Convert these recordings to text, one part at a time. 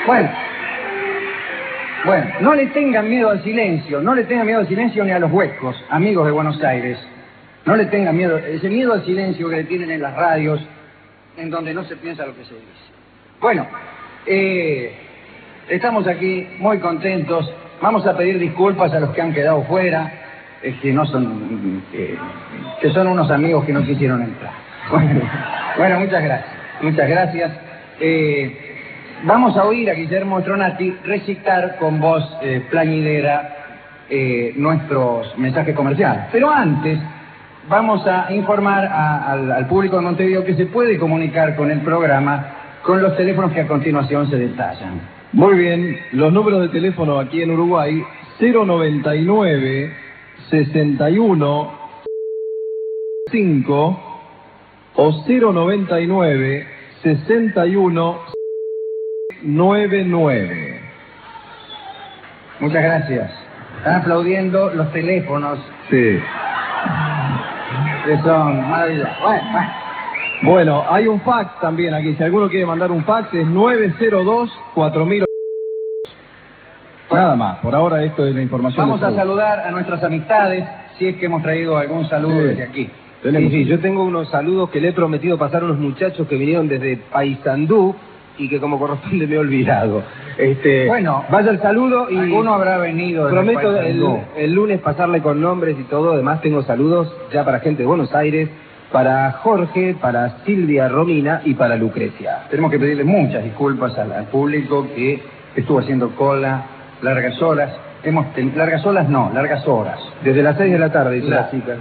Bueno, no le tengan miedo al silencio, no le tengan miedo al silencio ni a los huecos, amigos de Buenos Aires. No le tengan miedo, ese miedo al silencio que le tienen en las radios, en donde no se piensa lo que se dice. Bueno, estamos aquí muy contentos. Vamos a pedir disculpas a los que han quedado fuera, que son unos amigos que no quisieron entrar. Bueno, muchas gracias. Muchas gracias. Vamos a oír a Guillermo Stronati recitar con voz plañidera nuestros mensajes comerciales. Pero antes vamos a informar al público de Montevideo que se puede comunicar con el programa con los teléfonos que a continuación se detallan. Muy bien, los números de teléfono aquí en Uruguay, 099 61 5 o 099 61 99. Muchas gracias. Están aplaudiendo los teléfonos. Sí. Que son maravillosos. Bueno, hay un fax también aquí. Si alguno quiere mandar un fax, es 902 4000. Nada más. Por ahora esto es la información. Vamos a saludar a nuestras amistades, si es que hemos traído algún saludo desde aquí. Sí, yo tengo unos saludos que le he prometido pasar a unos muchachos que vinieron desde Paysandú y que como corresponde me he olvidado. Bueno, vaya el saludo y alguno habrá venido. Prometo el lunes pasarle con nombres y todo. Además tengo saludos ya para gente de Buenos Aires, para Jorge, para Silvia Romina y para Lucrecia. Tenemos que pedirle muchas disculpas al público que estuvo haciendo cola largas horas. Largas horas. Desde las 6 de la tarde, dice la chica.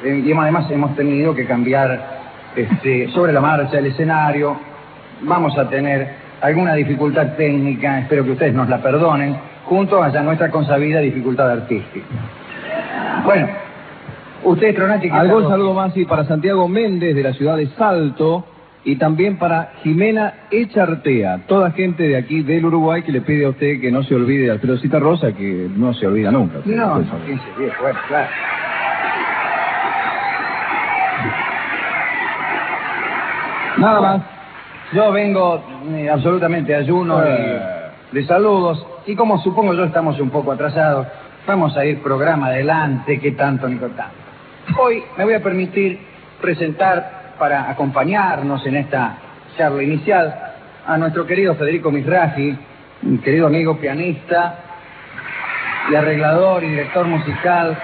Y además hemos tenido que cambiar sobre la marcha el escenario. Vamos a tener alguna dificultad técnica, espero que ustedes nos la perdonen, junto a nuestra consabida dificultad artística. Bueno, usted, Stronati, algún saludo más sí, para Santiago Méndez de la ciudad de Salto y también para Jimena Echartea, toda gente de aquí del Uruguay que le pide a usted que no se olvide de Alfredo Citarrosa, que no se olvida nunca. No, ¿quién se olvida? Bueno, claro. Nada más. Yo vengo absolutamente ayuno de saludos y como supongo yo estamos un poco atrasados, vamos a ir programa adelante, que tanto ni con tanto. Hoy me voy a permitir presentar, para acompañarnos en esta charla inicial, a nuestro querido Federico Mizrahi, un querido amigo pianista y arreglador y director musical.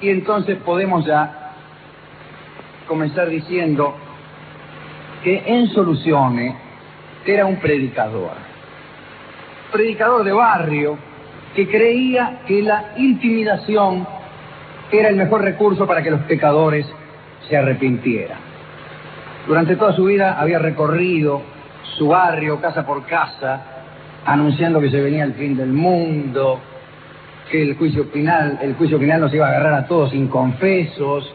Y entonces podemos ya comenzar diciendo que Enzo Lucione era un predicador de barrio que creía que la intimidación era el mejor recurso para que los pecadores se arrepintieran. Durante toda su vida había recorrido su barrio casa por casa, anunciando que se venía el fin del mundo, que el juicio final nos iba a agarrar a todos inconfesos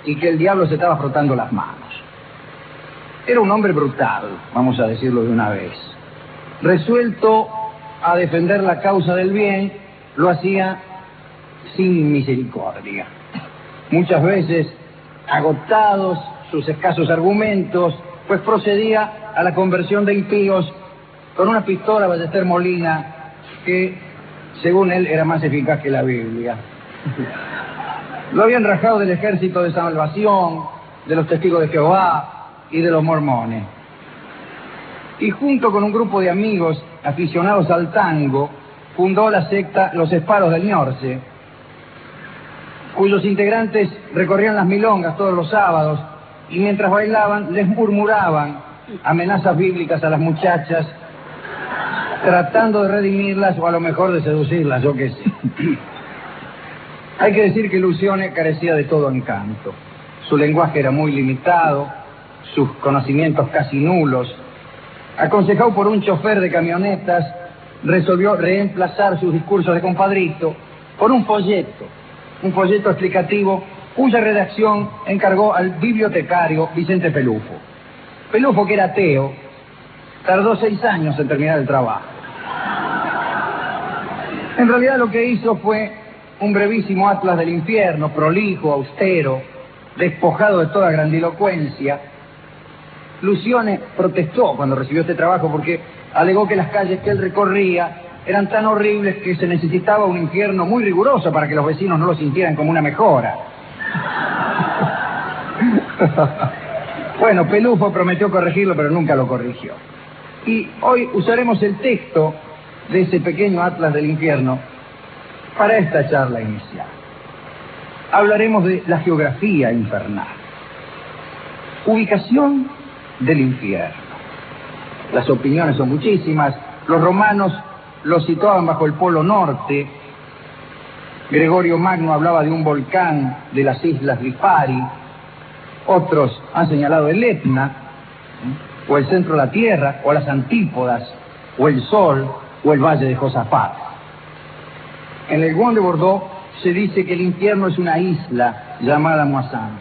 y que el diablo se estaba frotando las manos. Era un hombre brutal, vamos a decirlo de una vez. Resuelto a defender la causa del bien, lo hacía sin misericordia. Muchas veces, agotados sus escasos argumentos, pues procedía a la conversión de impíos con una pistola Ballester Molina que, según él, era más eficaz que la Biblia. Lo habían rajado del Ejército de Salvación, de los Testigos de Jehová y de los Mormones. Y junto con un grupo de amigos aficionados al tango, fundó la secta Los Esparos del Ñorce, cuyos integrantes recorrían las milongas todos los sábados y mientras bailaban les murmuraban amenazas bíblicas a las muchachas, tratando de redimirlas o a lo mejor de seducirlas, yo qué sé. Hay que decir que Lucione carecía de todo encanto. Su lenguaje era muy limitado, sus conocimientos casi nulos. Aconsejado por un chofer de camionetas, resolvió reemplazar sus discursos de compadrito por un folleto explicativo cuya redacción encargó al bibliotecario Vicente Pelufo. Pelufo, que era ateo, tardó 6 años en terminar el trabajo. En realidad lo que hizo fue un brevísimo atlas del infierno, prolijo, austero, despojado de toda grandilocuencia, Lucione protestó cuando recibió este trabajo porque alegó que las calles que él recorría eran tan horribles que se necesitaba un infierno muy riguroso para que los vecinos no lo sintieran como una mejora. Bueno, Pelufo prometió corregirlo, pero nunca lo corrigió. Y hoy usaremos el texto de ese pequeño atlas del infierno para esta charla inicial. Hablaremos de la geografía infernal. Ubicación del infierno. Las opiniones son muchísimas. Los romanos lo situaban bajo el Polo Norte. Gregorio Magno hablaba de un volcán de las islas Lipari. Otros han señalado el Etna, o el centro de la Tierra, o las Antípodas, o el Sol, o el Valle de Josafat. En el Guon de Bordeaux se dice que el infierno es una isla llamada Moissan.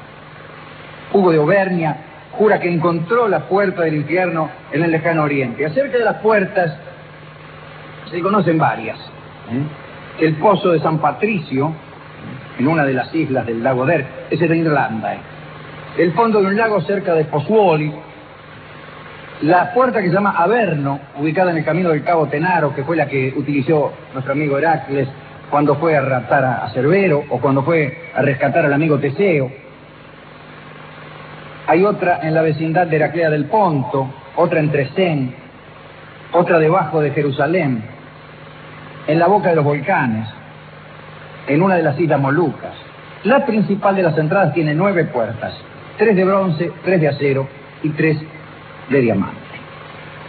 Hugo de Auvernia jura que encontró la puerta del infierno en el lejano oriente. Acerca de las puertas se conocen varias. El pozo de San Patricio, en una de las islas del lago Der, ese de Irlanda. El fondo de un lago cerca de Pozzuoli. La puerta que se llama Averno, ubicada en el camino del Cabo Tenaro, que fue la que utilizó nuestro amigo Heracles cuando fue a raptar a Cerbero o cuando fue a rescatar al amigo Teseo. Hay otra en la vecindad de Heraclea del Ponto, otra en Tresén, otra debajo de Jerusalén, en la boca de los volcanes, en una de las islas Molucas. La principal de las entradas tiene 9 puertas, 3 de bronce, 3 de acero y 3 de diamante.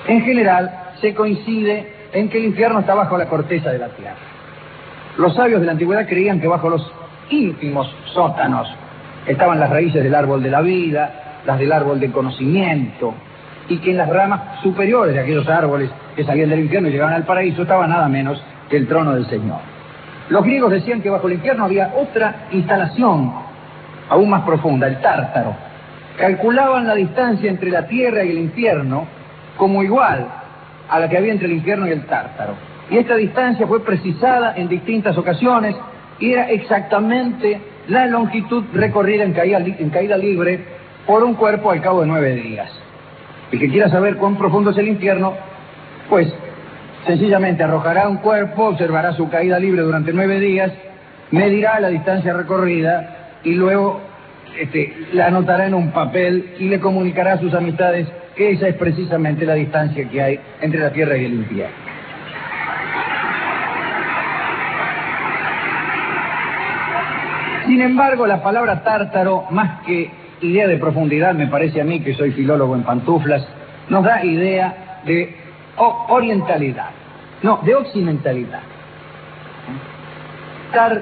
En general, se coincide en que el infierno está bajo la corteza de la tierra. Los sabios de la antigüedad creían que bajo los ínfimos sótanos estaban las raíces del árbol de la vida, las del árbol del conocimiento, y que en las ramas superiores de aquellos árboles que salían del infierno y llegaban al paraíso estaba nada menos que el trono del Señor. Los griegos decían que bajo el infierno había otra instalación aún más profunda, el Tártaro. Calculaban la distancia entre la tierra y el infierno como igual a la que había entre el infierno y el Tártaro. Y esta distancia fue precisada en distintas ocasiones y era exactamente la longitud recorrida en caída libre por un cuerpo al cabo de 9 días. El que quiera saber cuán profundo es el infierno, pues sencillamente arrojará un cuerpo, observará su caída libre durante 9 días, medirá la distancia recorrida y luego la anotará en un papel y le comunicará a sus amistades que esa es precisamente la distancia que hay entre la tierra y el infierno. Sin embargo, la palabra tártaro, más que idea de profundidad, me parece a mí, que soy filólogo en pantuflas, nos da idea de orientalidad, no, de occidentalidad. Tar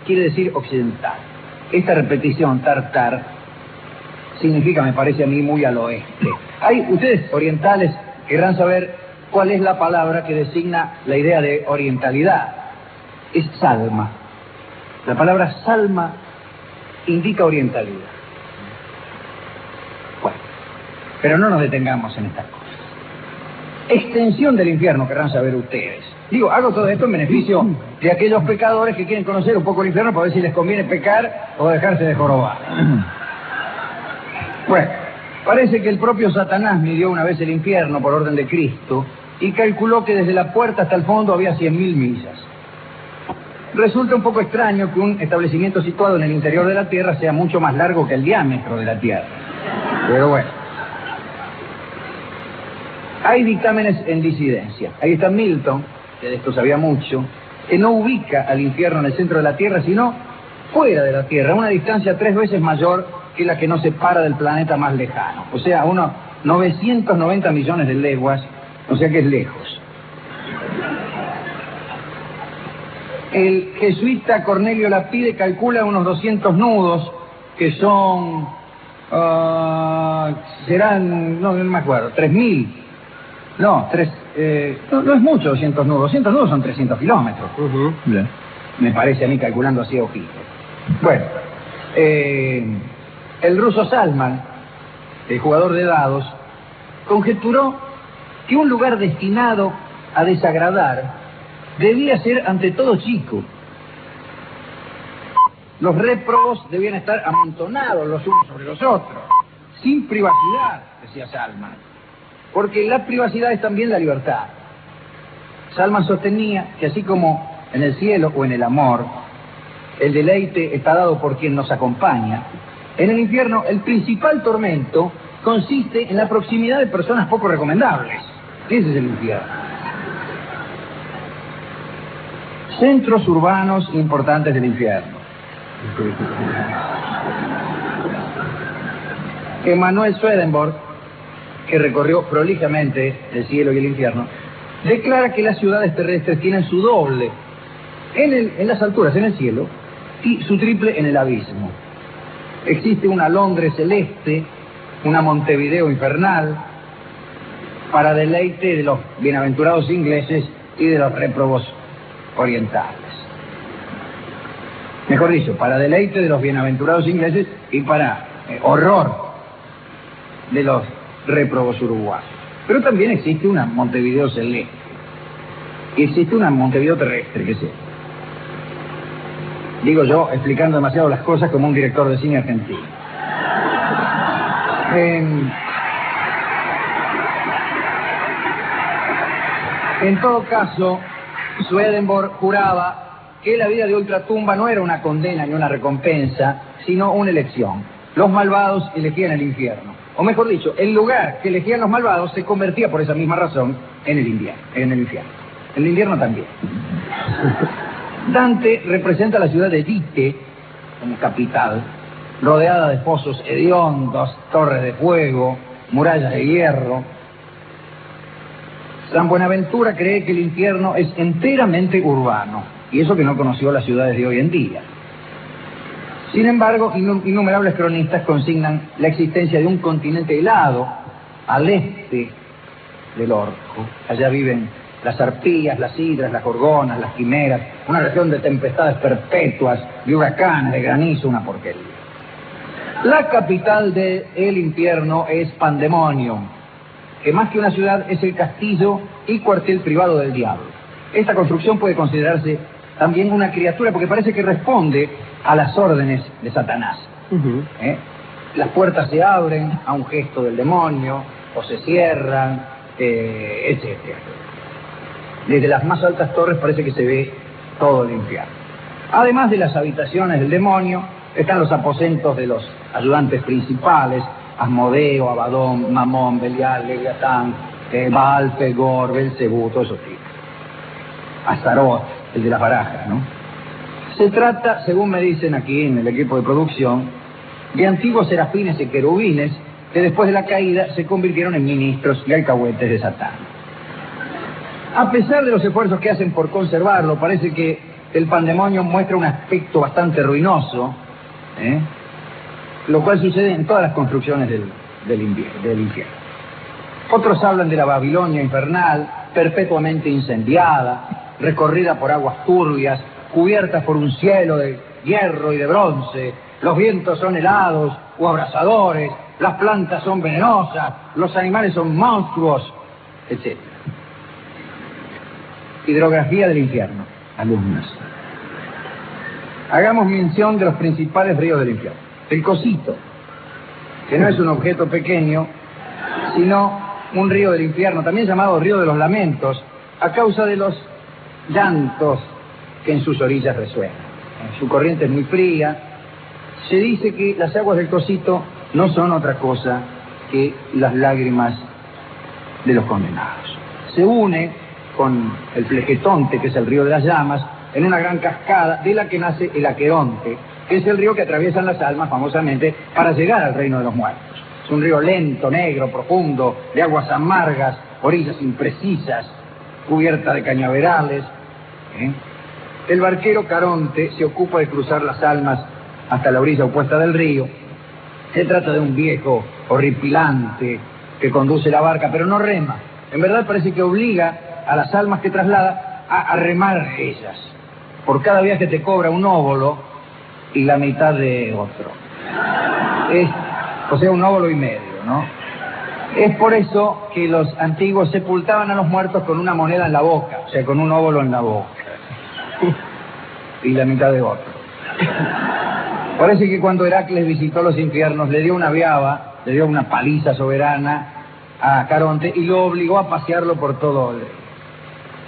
quiere decir occidental. Esta repetición, tartar, significa, me parece a mí, muy al oeste. Ustedes, orientales, querrán saber cuál es la palabra que designa la idea de orientalidad. Es salma. La palabra salma indica orientalidad. Bueno, pero no nos detengamos en estas cosas. Extensión del infierno, querrán saber ustedes. Digo, hago todo esto en beneficio de aquellos pecadores que quieren conocer un poco el infierno para ver si les conviene pecar o dejarse de jorobar. Bueno, parece que el propio Satanás midió una vez el infierno por orden de Cristo y calculó que desde la puerta hasta el fondo había 100.000 millas. Resulta un poco extraño que un establecimiento situado en el interior de la Tierra sea mucho más largo que el diámetro de la Tierra. Pero bueno. Hay dictámenes en disidencia. Ahí está Milton, que de esto sabía mucho, que no ubica al infierno en el centro de la Tierra, sino fuera de la Tierra, a una distancia 3 veces mayor que la que nos separa del planeta más lejano. O sea, unos 990 millones de leguas, o sea que es lejos. El jesuita Cornelio Lapide calcula unos 200 nudos, que son, serán, no me acuerdo, 3.000. No, no es mucho 200 nudos. 200 nudos son 300 kilómetros. Me parece a mí, calculando así a ojito. Bueno, el ruso Salman, el jugador de dados, conjeturó que un lugar destinado a desagradar debía ser ante todo chico. Los réprobos debían estar amontonados los unos sobre los otros, sin privacidad, decía Salman, porque la privacidad es también la libertad. Salman sostenía que así como en el cielo o en el amor, el deleite está dado por quien nos acompaña, en el infierno el principal tormento consiste en la proximidad de personas poco recomendables. Ese es el infierno. Centros urbanos importantes del infierno. Emanuel Swedenborg, que recorrió prolijamente el cielo y el infierno, declara que las ciudades terrestres tienen su doble en las alturas, en el cielo, y su triple en el abismo. Existe una Londres celeste, una Montevideo infernal, para deleite de los bienaventurados ingleses y de los réprobos orientales. Mejor dicho, para deleite de los bienaventurados ingleses y para horror de los réprobos uruguayos. Pero también existe una Montevideo celeste. Y existe una Montevideo terrestre, que sé. Digo yo, explicando demasiado las cosas como un director de cine argentino. En todo caso, Swedenborg juraba que la vida de ultratumba no era una condena ni una recompensa, sino una elección. Los malvados elegían el infierno. O mejor dicho, el lugar que elegían los malvados se convertía por esa misma razón en el infierno. En el invierno también. Dante representa la ciudad de Dite como capital, rodeada de pozos hediondos, torres de fuego, murallas de hierro. San Buenaventura cree que el infierno es enteramente urbano, y eso que no conoció las ciudades de hoy en día. Sin embargo, innumerables cronistas consignan la existencia de un continente helado al este del Orco. Allá viven las arpías, las hidras, las gorgonas, las quimeras, una región de tempestades perpetuas, de huracanes, de granizo, una porquería. La capital del infierno es Pandemonium, que más que una ciudad es el castillo y cuartel privado del diablo. Esta construcción puede considerarse también una criatura porque parece que responde a las órdenes de Satanás. Las puertas se abren a un gesto del demonio o se cierran, etc. Desde las más altas torres parece que se ve todo el infierno. Además de las habitaciones del demonio, están los aposentos de los ayudantes principales: Asmodeo, Abadón, Mamón, Belial, Leviatán, Baal, Pegor, Belcebú, todos esos tipos. Astaroth, el de las barajas, ¿no? Se trata, según me dicen aquí en el equipo de producción, de antiguos serafines y querubines que después de la caída se convirtieron en ministros y alcahuetes de Satán. A pesar de los esfuerzos que hacen por conservarlo, parece que el Pandemonium muestra un aspecto bastante ruinoso, lo cual sucede en todas las construcciones del infierno. Otros hablan de la Babilonia infernal, perpetuamente incendiada, recorrida por aguas turbias, cubiertas por un cielo de hierro y de bronce. Los vientos son helados o abrasadores, las plantas son venenosas, los animales son monstruos, etc. Hidrografía del infierno, alumnas. Hagamos mención de los principales ríos del infierno. El Cosito, que no es un objeto pequeño, sino un río del infierno, también llamado río de los lamentos, a causa de los llantos que en sus orillas resuenan. Su corriente es muy fría. Se dice que las aguas del Cosito no son otra cosa que las lágrimas de los condenados. Se une con el Flegetonte, que es el río de las llamas, en una gran cascada de la que nace el Aqueronte, que es el río que atraviesan las almas famosamente para llegar al reino de los muertos. Es un río lento, negro, profundo, de aguas amargas, orillas imprecisas, cubierta de cañaverales. El barquero Caronte se ocupa de cruzar las almas hasta la orilla opuesta del río. Se trata de un viejo horripilante que conduce la barca, pero no rema. En verdad parece que obliga a las almas que traslada a remar ellas. Por cada viaje te cobra un óbolo y la mitad de otro. O sea, un óbolo y medio, ¿no? Es por eso que los antiguos sepultaban a los muertos con una moneda en la boca, o sea, con un óbolo en la boca. Y la mitad de otro. Parece que cuando Heracles visitó los infiernos le dio una viaba, le dio una paliza soberana a Caronte y lo obligó a pasearlo por todo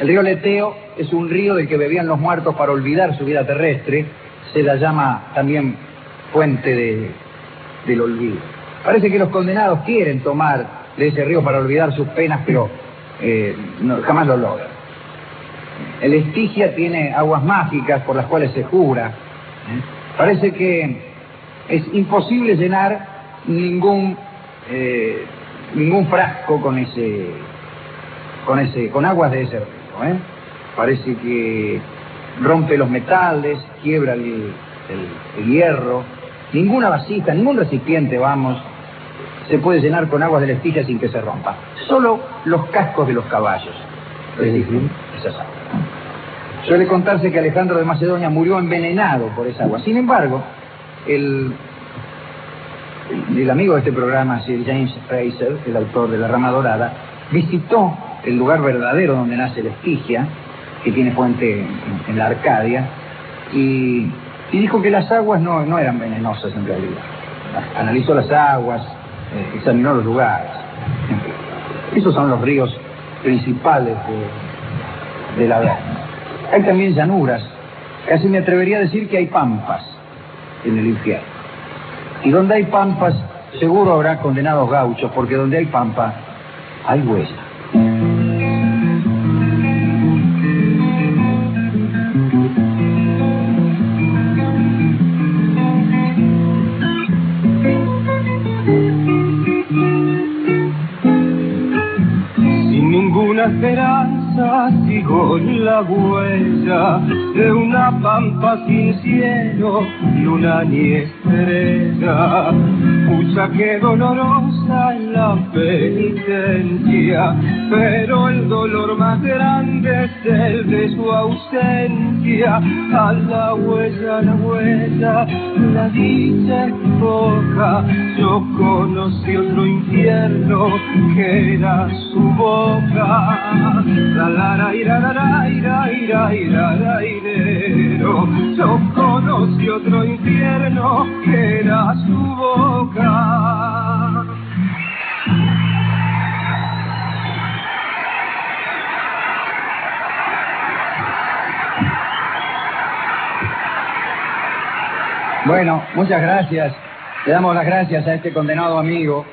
el río Leteo. Es un río del que bebían los muertos para olvidar su vida terrestre. Se la llama también fuente del olvido. Parece que los condenados quieren tomar de ese río para olvidar sus penas, pero jamás lo logran. El Estigia tiene aguas mágicas por las cuales se jura. Parece que es imposible llenar ningún frasco con aguas de ese río. Parece que rompe los metales, quiebra el hierro. Ninguna vasija, ningún recipiente, se puede llenar con aguas del Estigia sin que se rompa. Solo los cascos de los caballos resisten esas aguas. Suele contarse que Alejandro de Macedonia murió envenenado por esa agua. Sin embargo, el amigo de este programa, Sir James Fraser, el autor de La Rama Dorada, visitó el lugar verdadero donde nace el Estigia, que tiene fuente en la Arcadia, y dijo que las aguas no eran venenosas en realidad. Analizó las aguas, examinó los lugares. Esos son los ríos principales de la Verna. Hay también llanuras. Casi me atrevería a decir que hay pampas en el infierno. Y donde hay pampas, seguro habrá condenados gauchos, porque donde hay pampa, hay huella. Sin ninguna esperanza sigo la huella de una pampa sin cielo, luna ni estrella. Pucha que dolorosa es la penitencia, pero el dolor más grande es el de su ausencia. A la huella, la dicha es poca. Yo conocí otro infierno que era su boca. Yo conocí otro infierno que era su boca. Bueno, muchas gracias. Le damos las gracias a este condenado amigo.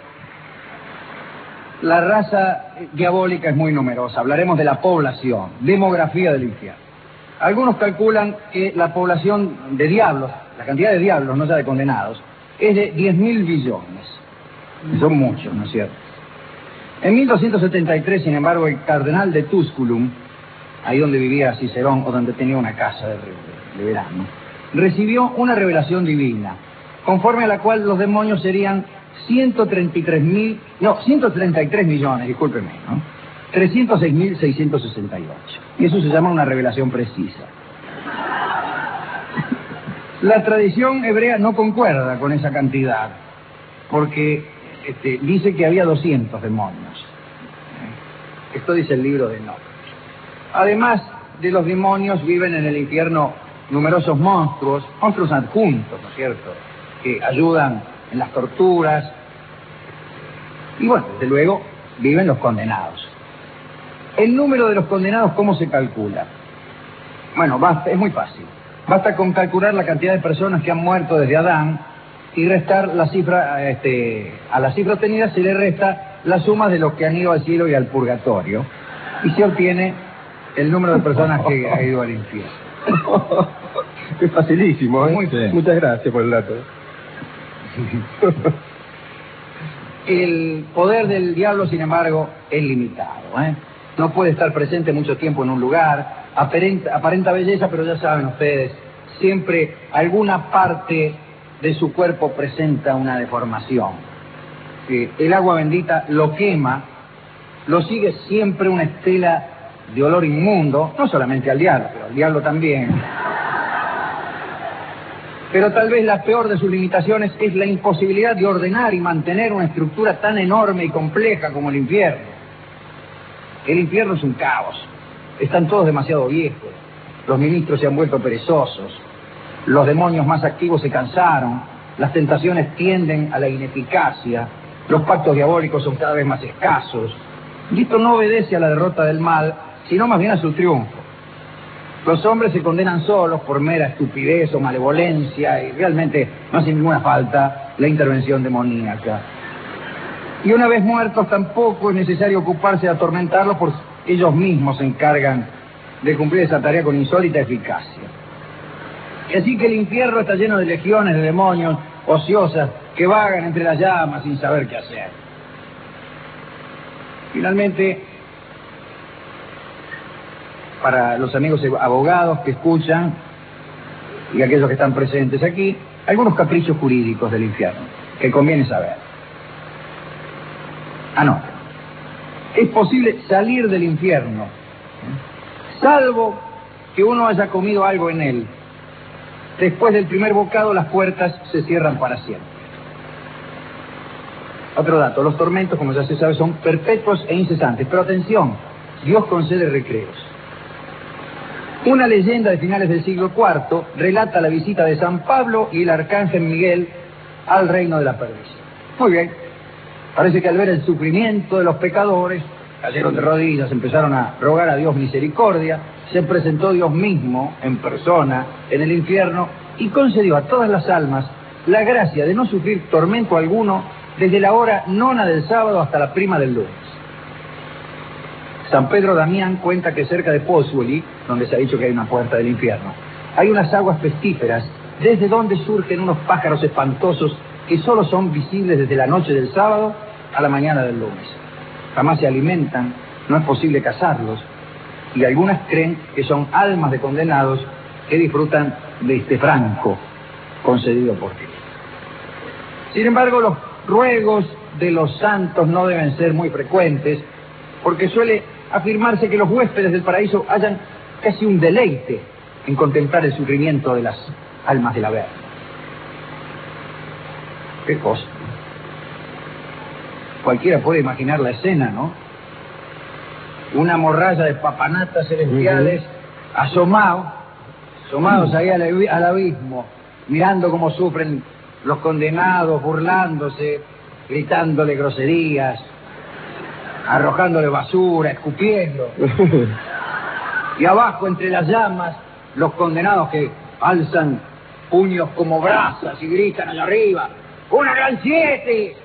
La raza diabólica es muy numerosa. Hablaremos de la población, demografía del infierno. Algunos calculan que la población de diablos, la cantidad de diablos, no ya de condenados, es de 10.000 billones. Son muchos, ¿no es cierto? En 1273, sin embargo, el cardenal de Tusculum, ahí donde vivía Cicerón, o donde tenía una casa de verano, recibió una revelación divina, conforme a la cual los demonios serían 133 millones, discúlpeme, ¿no? 306.668. Y eso se llama una revelación precisa. La tradición hebrea no concuerda con esa cantidad, porque dice que había 200 demonios. Esto dice el libro de Enoch. Además de los demonios, viven en el infierno numerosos monstruos adjuntos, ¿no es cierto?, que ayudan en las torturas. Y bueno, desde luego, viven los condenados. El número de los condenados, ¿cómo se calcula? Bueno, es muy fácil. Basta con calcular la cantidad de personas que han muerto desde Adán y restar la cifra, a la cifra obtenida se le resta la suma de los que han ido al cielo y al purgatorio, y se obtiene el número de personas que han ido al infierno. Es facilísimo, ¿eh? Muy bien. Muchas gracias por el dato. El poder del diablo, sin embargo, es limitado, ¿eh? No puede estar presente mucho tiempo en un lugar, aparenta belleza, pero ya saben ustedes, siempre alguna parte de su cuerpo presenta una deformación. El agua bendita lo quema, lo sigue siempre una estela de olor inmundo, no solamente al diablo, pero al diablo también. Pero tal vez la peor de sus limitaciones es la imposibilidad de ordenar y mantener una estructura tan enorme y compleja como el infierno. El infierno es un caos. Están todos demasiado viejos. Los ministros se han vuelto perezosos. Los demonios más activos se cansaron, las tentaciones tienden a la ineficacia, los pactos diabólicos son cada vez más escasos. Y esto no obedece a la derrota del mal, sino más bien a su triunfo. Los hombres se condenan solos por mera estupidez o malevolencia y realmente no hace ninguna falta la intervención demoníaca. Y una vez muertos tampoco es necesario ocuparse de atormentarlos porque ellos mismos se encargan de cumplir esa tarea con insólita eficacia. Y así que el infierno está lleno de legiones de demonios ociosas que vagan entre las llamas sin saber qué hacer. Finalmente, para los amigos abogados que escuchan y aquellos que están presentes aquí, algunos caprichos jurídicos del infierno que conviene saber. No. Es posible salir del infierno, salvo que uno haya comido algo en él. Después del primer bocado, las puertas se cierran para siempre. Otro dato, los tormentos, como ya se sabe, son perpetuos e incesantes. Pero atención, Dios concede recreos. Una leyenda de finales del siglo IV relata la visita de San Pablo y el arcángel Miguel al reino de la perdición. Muy bien. Parece que al ver el sufrimiento de los pecadores, cayeron de rodillas, empezaron a rogar a Dios misericordia, se presentó Dios mismo en persona en el infierno y concedió a todas las almas la gracia de no sufrir tormento alguno desde la hora nona del sábado hasta la prima del lunes. San Pedro Damián cuenta que cerca de Pozzuoli, donde se ha dicho que hay una puerta del infierno, hay unas aguas pestíferas desde donde surgen unos pájaros espantosos que solo son visibles desde la noche del sábado a la mañana del lunes. Jamás se alimentan, no es posible cazarlos, y algunas creen que son almas de condenados que disfrutan de este franco concedido por Dios. Sin embargo, los ruegos de los santos no deben ser muy frecuentes, porque suele afirmarse que los huéspedes del paraíso hallan casi un deleite en contemplar el sufrimiento de las almas del Averno. ¿Qué cosa? Cualquiera puede imaginar la escena, ¿no? Una morralla de papanatas celestiales asomados ahí al abismo, mirando cómo sufren los condenados, burlándose, gritándole groserías, arrojándole basura, escupiendo. Y abajo, entre las llamas, los condenados que alzan puños como brasas y gritan allá arriba: ¡una gran 7!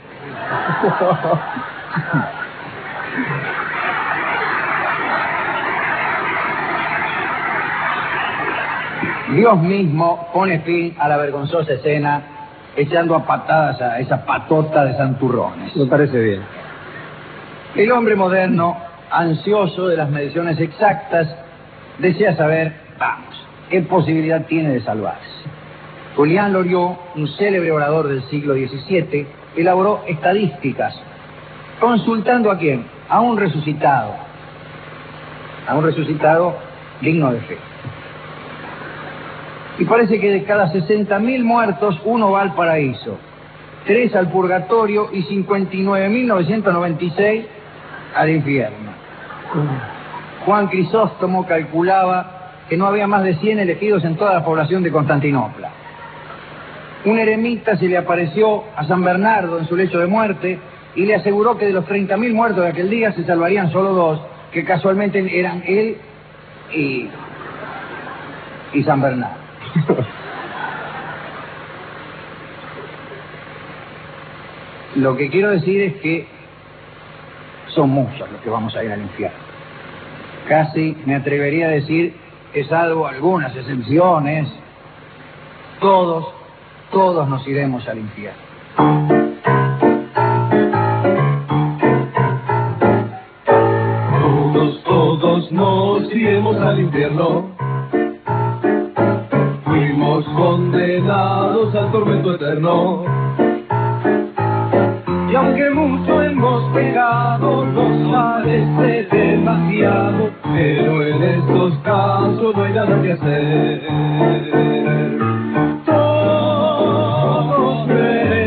Dios mismo pone fin a la vergonzosa escena echando a patadas a esa patota de santurrones. Me parece bien. El hombre moderno, ansioso de las mediciones exactas, desea saber, qué posibilidad tiene de salvarse. Julián Loriot, un célebre orador del siglo XVII, elaboró estadísticas, consultando ¿a quién? A un resucitado digno de fe. Y parece que de cada 60.000 muertos, uno va al paraíso, 3 al purgatorio y 59.996 al infierno. Juan Crisóstomo calculaba que no había más de 100 elegidos en toda la población de Constantinopla. Un eremita se le apareció a San Bernardo en su lecho de muerte y le aseguró que de los 30.000 muertos de aquel día se salvarían solo 2, que casualmente eran él y San Bernardo. Lo que quiero decir es que son muchos los que vamos a ir al infierno. Casi me atrevería a decir que, salvo algunas excepciones, todos nos iremos al infierno. Todos nos iremos al infierno. Fuimos condenados al tormento eterno. Y aunque mucho hemos pecado, nos parece demasiado, pero en estos casos no hay nada que hacer. Todos merecemos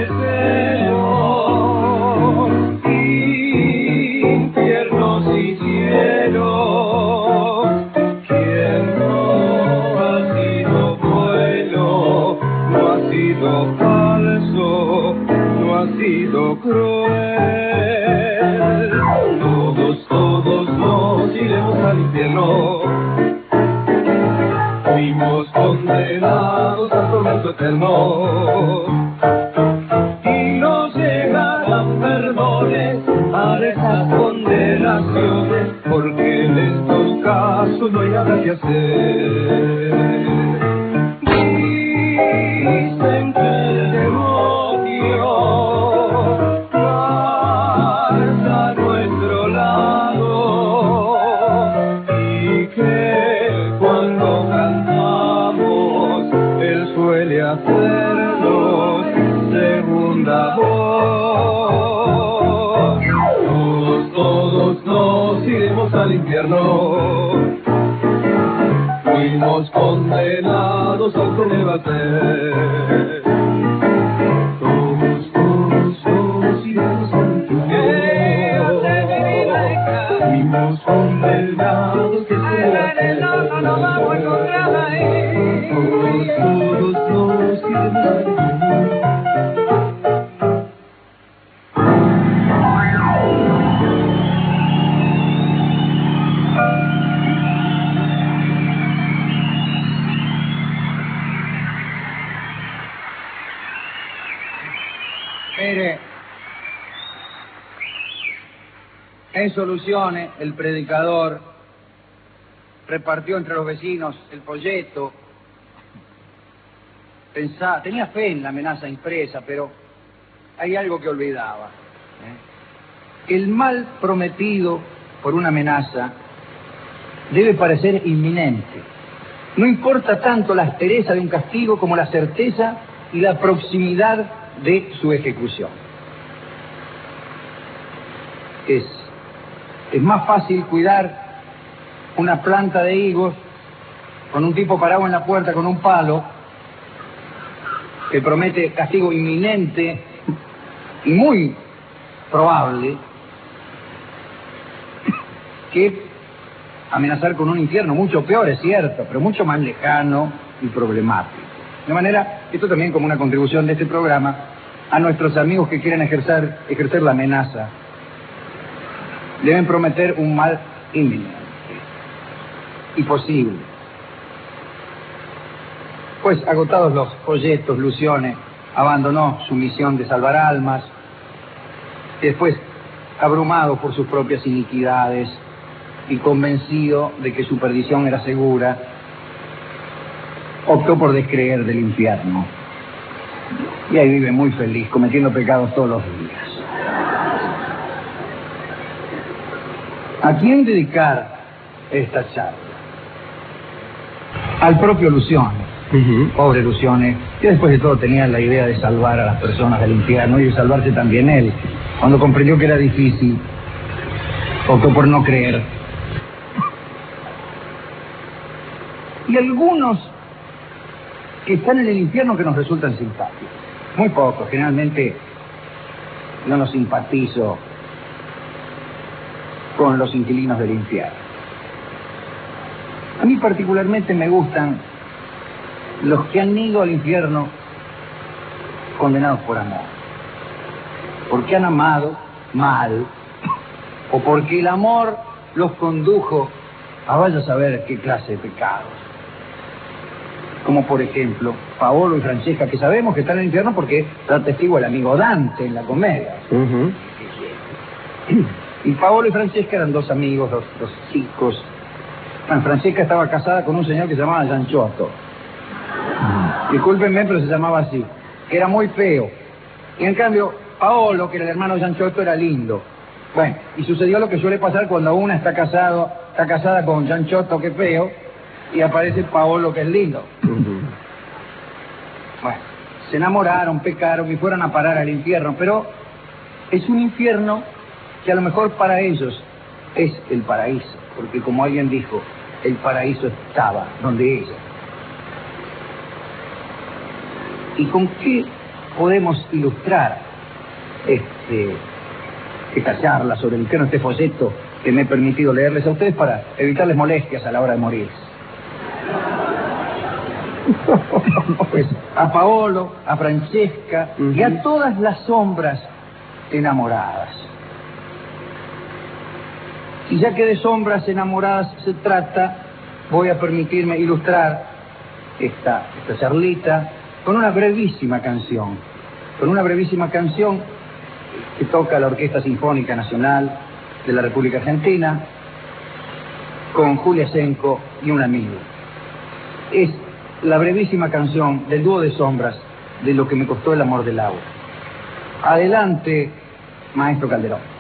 infiernos y cielos. ¿Quién no ha sido bueno? ha sido cruel. Todos nos iremos al infierno. Fuimos condenados al tormento eterno. Y nos llegarán perdones a esas condenaciones, porque en estos casos no hay nada que hacer. Dicen que el demonio pasa a nuestro lado y que cuando cantamos él suele hacernos segunda voz. Todos nos iremos al infierno. Fuimos condenados al comebater. Todos iremos al infierno. Fuimos condenados que se la no vamos a encontrar ahí. Todos iremos al infierno. Mire, en Soluciones, el predicador repartió entre los vecinos el folleto. Tenía fe en la amenaza impresa, pero hay algo que olvidaba. El mal prometido por una amenaza debe parecer inminente. No importa tanto la aspereza de un castigo como la certeza y la proximidad de su ejecución. Es más fácil cuidar una planta de higos con un tipo parado en la puerta con un palo que promete castigo inminente y muy probable que amenazar con un infierno mucho peor, es cierto, pero mucho más lejano y problemático. De manera, esto también como una contribución de este programa a nuestros amigos que quieren ejercer la amenaza. Deben prometer un mal inminente y posible. Pues, agotados los folletos, Lucione abandonó su misión de salvar almas y después, abrumado por sus propias iniquidades y convencido de que su perdición era segura, optó por descreer del infierno. Y ahí vive muy feliz, cometiendo pecados todos los días. ¿A quién dedicar esta charla? Al propio Lucione. Pobre Lucione, que después de todo tenía la idea de salvar a las personas del infierno y de salvarse también él. Cuando comprendió que era difícil, optó por no creer. Y algunos que están en el infierno que nos resultan simpáticos. Muy pocos, generalmente no nos simpatizo con los inquilinos del infierno. A mí particularmente me gustan los que han ido al infierno condenados por amor. Porque han amado mal o porque el amor los condujo a vaya a saber qué clase de pecados. Como por ejemplo, Paolo y Francesca, que sabemos que están en el infierno porque da testigo el amigo Dante en la comedia. Y Paolo y Francesca eran dos amigos, dos chicos. Bueno, Francesca estaba casada con un señor que se llamaba Gianchotto. Discúlpenme, pero se llamaba así. Era muy feo. Y en cambio, Paolo, que era el hermano de Gianchotto, era lindo. Bueno, y sucedió lo que suele pasar cuando una está casada con Gianchotto, que es feo, y aparece Paolo, que es lindo. Bueno, se enamoraron, pecaron y fueron a parar al infierno, pero es un infierno que a lo mejor para ellos es el paraíso, porque como alguien dijo, el paraíso estaba donde ella. ¿Y con qué podemos ilustrar esta charla sobre el infierno, este folleto que me he permitido leerles a ustedes para evitarles molestias a la hora de morir? Pues a Paolo, a Francesca y a todas las sombras enamoradas. Y ya que de sombras enamoradas se trata, voy a permitirme ilustrar esta charlita con una brevísima canción. Con una brevísima canción que toca la Orquesta Sinfónica Nacional de la República Argentina, con Julia Senco y un amigo. Es la brevísima canción del dúo de sombras de Lo que me costó el amor del agua. Adelante, maestro Calderón.